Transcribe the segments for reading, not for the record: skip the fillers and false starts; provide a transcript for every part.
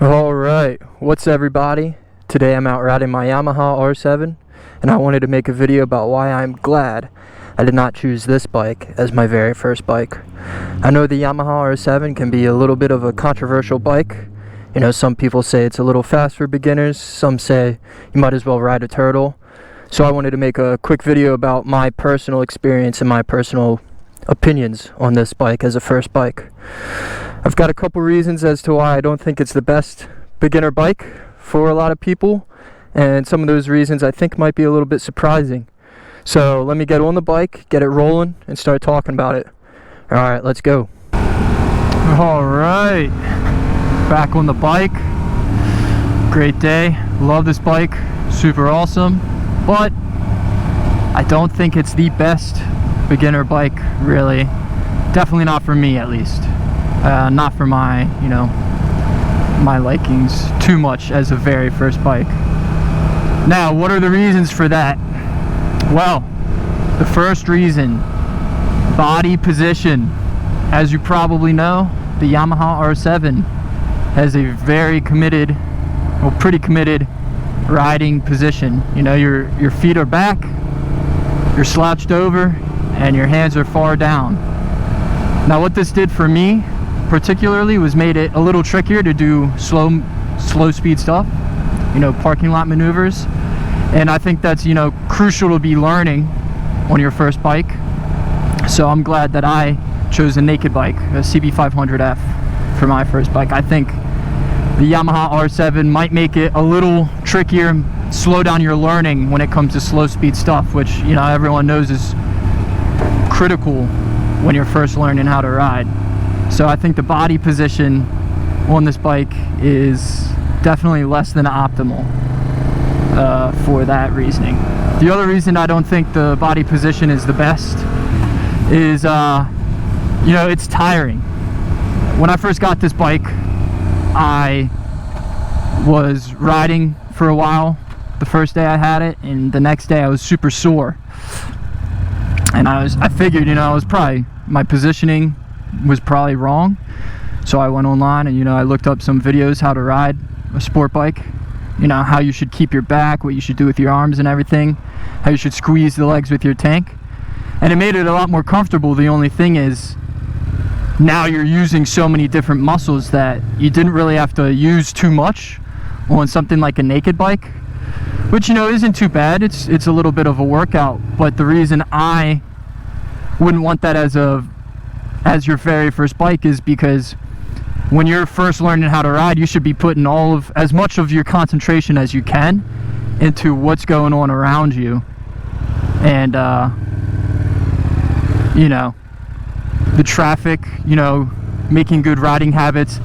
Alright, what's everybody? Today I'm out riding my Yamaha R7 and I wanted to make a video about why I'm glad I did not choose this bike as my very first bike. I know the Yamaha R7 can be a little bit of a controversial bike. You know, some people say it's a little fast for beginners, some say you might as well ride a turtle. So I wanted to make a quick video about my personal experience and my personal opinions on this bike as a first bike. I've got a couple reasons as to why I don't think it's the best beginner bike for a lot of people, and some of those reasons I think might be a little bit surprising. So let me get on the bike, get it rolling, and start talking about it. Alright, let's go. Alright, back on the bike. Great day, love this bike, super awesome, but I don't think it's the best beginner bike, really. Definitely not for me, at least. Not for my, my likings too much as a very first bike. Now, what are the reasons for that? Well, the first reason, body position. As you probably know, the Yamaha R7 has a very committed, well, pretty committed riding position. You know, your feet are back, you're slouched over, and your hands are far down. Now, what this did for me particularly was made it a little trickier to do slow speed stuff, parking lot maneuvers, and I think that's crucial to be learning on your first bike. So I'm glad that I chose a naked bike, a CB500F, for my first bike. I think the Yamaha R7 might make it a little trickier, slow down your learning when it comes to slow speed stuff, which everyone knows is critical when you're first learning how to ride. So I think the body position on this bike is definitely less than optimal for that reasoning. The other reason I don't think the body position is the best is, it's tiring. When I first got this bike, I was riding for a while the first day I had it, and the next day I was super sore. And I figured, my positioning was probably wrong. So I went online and, I looked up some videos how to ride a sport bike. How you should keep your back, what you should do with your arms and everything, how you should squeeze the legs with your tank. And it made it a lot more comfortable. The only thing is, now you're using so many different muscles that you didn't really have to use too much on something like a naked bike, which isn't too bad. It's a little bit of a workout, but the reason I wouldn't want that as your very first bike is because when you're first learning how to ride, you should be putting as much of your concentration as you can into what's going on around you, and the traffic, making good riding habits.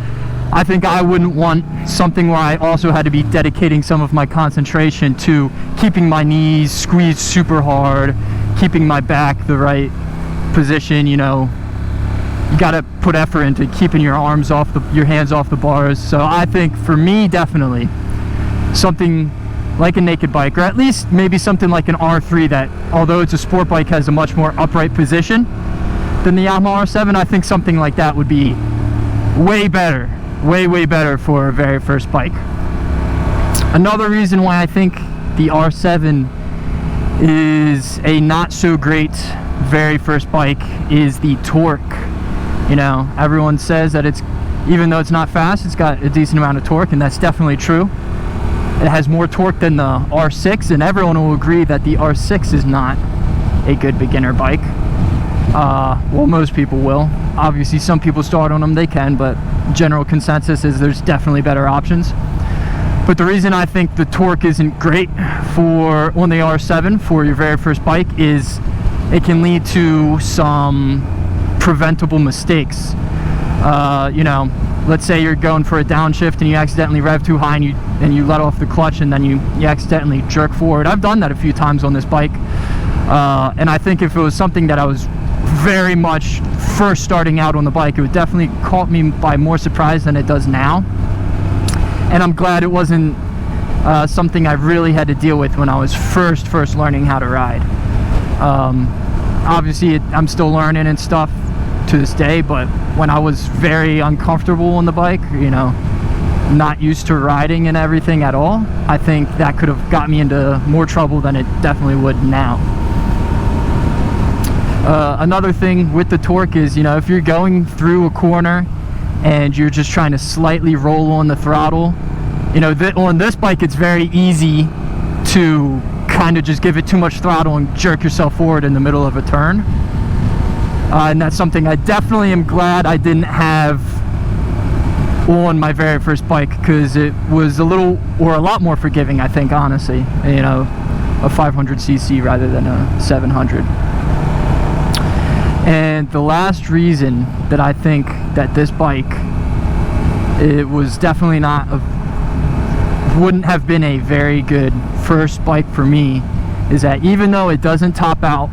I think I wouldn't want something where I also had to be dedicating some of my concentration to keeping my knees squeezed super hard, keeping my back the right position. You gotta put effort into keeping your hands off the bars. So I think for me, definitely something like a naked bike, or at least maybe something like an R3 that, although it's a sport bike, has a much more upright position than the Yamaha R7. I think something like that would be way better, way better for a very first bike. Another reason why I think the R7 is a not so great very first bike is the torque. Everyone says that even though it's not fast, it's got a decent amount of torque, and that's definitely true. It has more torque than the R6, and everyone will agree that the R6 is not a good beginner bike. Well, most people will. Obviously, some people start on them, they can, but general consensus is there's definitely better options. But the reason I think the torque isn't great on the R7 for your very first bike is it can lead to some preventable mistakes. Let's say you're going for a downshift and you accidentally rev too high and you let off the clutch, and then you accidentally jerk forward. I've done that a few times on this bike, and I think if it was something that I was very much first starting out on the bike, it would definitely caught me by more surprise than it does now. And I'm glad it wasn't something I really had to deal with when I was first learning how to ride. Obviously I'm still learning and stuff to this day, but when I was very uncomfortable on the bike, not used to riding and everything at all, I think that could have got me into more trouble than it definitely would now. Another thing with the torque is, you know, if you're going through a corner and you're just trying to slightly roll on the throttle, you know, on this bike it's very easy to kind of just give it too much throttle and jerk yourself forward in the middle of a turn. And that's something I definitely am glad I didn't have on my very first bike, because it was a lot more forgiving, I think, honestly, you know, a 500cc rather than a 700. And the last reason that I think that this bike, it was definitely wouldn't have been a very good first bike for me, is that even though it doesn't top out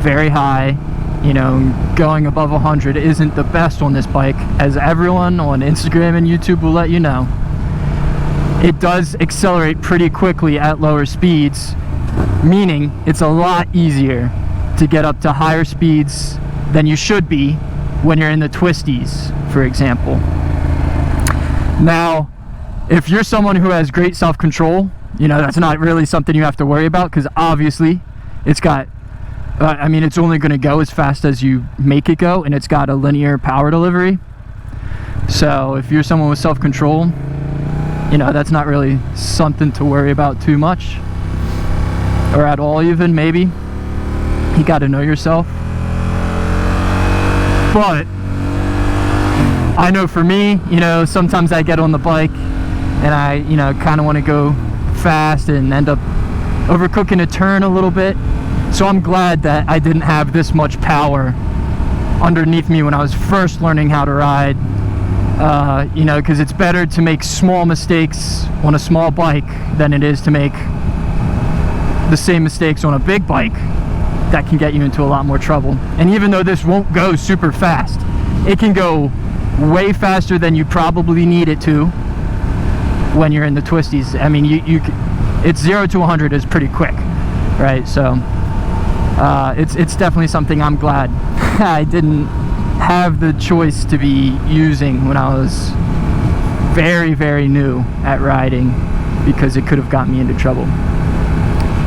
very high, you know, going above 100 isn't the best on this bike, as everyone on Instagram and YouTube will let you know, it does accelerate pretty quickly at lower speeds, meaning it's a lot easier to get up to higher speeds than you should be when you're in the twisties, for example. Now, if you're someone who has great self-control, you know, that's not really something you have to worry about, because obviously it's got, I mean, it's only going to go as fast as you make it go, and it's got a linear power delivery. So if you're someone with self-control, you know, that's not really something to worry about too much, or at all even, maybe. You got to know yourself. But I know for me, you know, sometimes I get on the bike and I, you know, kind of want to go fast and end up overcooking a turn a little bit. So I'm glad that I didn't have this much power underneath me when I was first learning how to ride. You know, because it's better to make small mistakes on a small bike than it is to make the same mistakes on a big bike that can get you into a lot more trouble. And even though this won't go super fast, it can go way faster than you probably need it to when you're in the twisties. I mean, it's 0 to 100 is pretty quick, right? So it's definitely something I'm glad I didn't have the choice to be using when I was very, very new at riding, because it could have got me into trouble.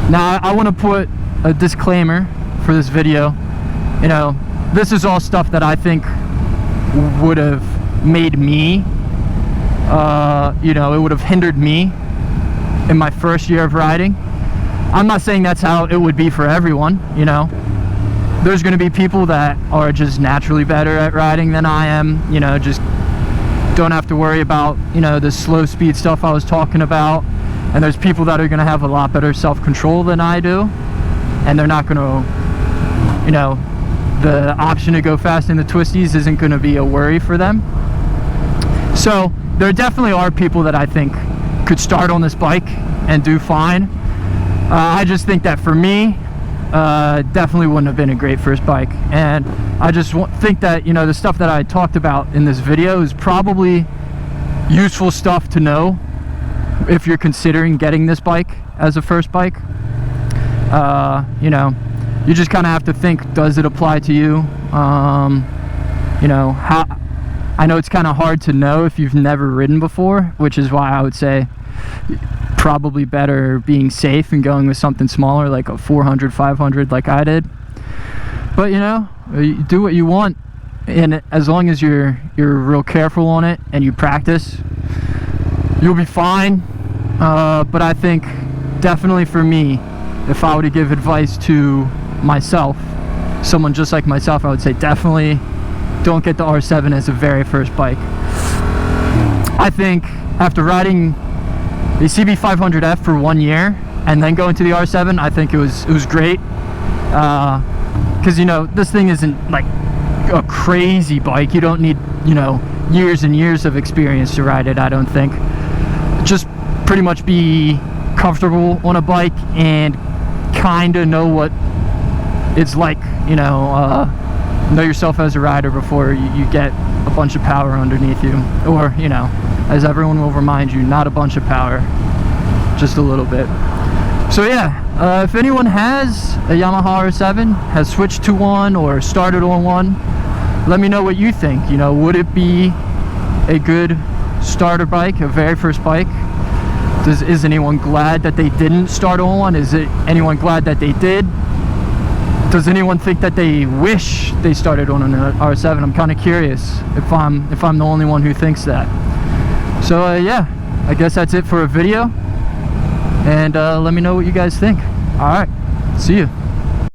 Now, I want to put a disclaimer for this video. You know, this is all stuff that I think would have made me, you know, it would have hindered me in my first year of riding. I'm not saying that's how it would be for everyone, you know. There's going to be people that are just naturally better at riding than I am, you know, just don't have to worry about, you know, the slow speed stuff I was talking about. And there's people that are going to have a lot better self-control than I do, and they're not going to, you know, the option to go fast in the twisties isn't going to be a worry for them. So there definitely are people that I think could start on this bike and do fine. I just think that for me, definitely wouldn't have been a great first bike. And I just think that, you know, the stuff that I talked about in this video is probably useful stuff to know if you're considering getting this bike as a first bike. You know, you just kind of have to think, does it apply to you? You know, how, I know it's kind of hard to know if you've never ridden before, which is why I would say probably better being safe and going with something smaller, like a 400, 500 like I did. But, you know, you do what you want, and as long as you're real careful on it and you practice, you'll be fine. But I think definitely for me, if I were to give advice to myself, someone just like myself, I would say definitely don't get the R7 as a very first bike. I think after riding the CB500F for 1 year and then going to the R7, I think it was great. Because, you know, this thing isn't like a crazy bike. You don't need, you know, years and years of experience to ride it, I don't think. Just pretty much be comfortable on a bike and kind of know what it's like, you know yourself as a rider before you get a bunch of power underneath you. Or, you know, as everyone will remind you, not a bunch of power, just a little bit. So yeah, if anyone has a Yamaha R7, has switched to one or started on one, let me know what you think. You know, would it be a good starter bike, a very first bike. Is anyone glad that they didn't start on one? Is anyone glad that they did? Does anyone think that they wish they started on an R7? I'm kind of curious if I'm the only one who thinks that. So yeah, I guess that's it for a video, and let me know what you guys think. All right, see you.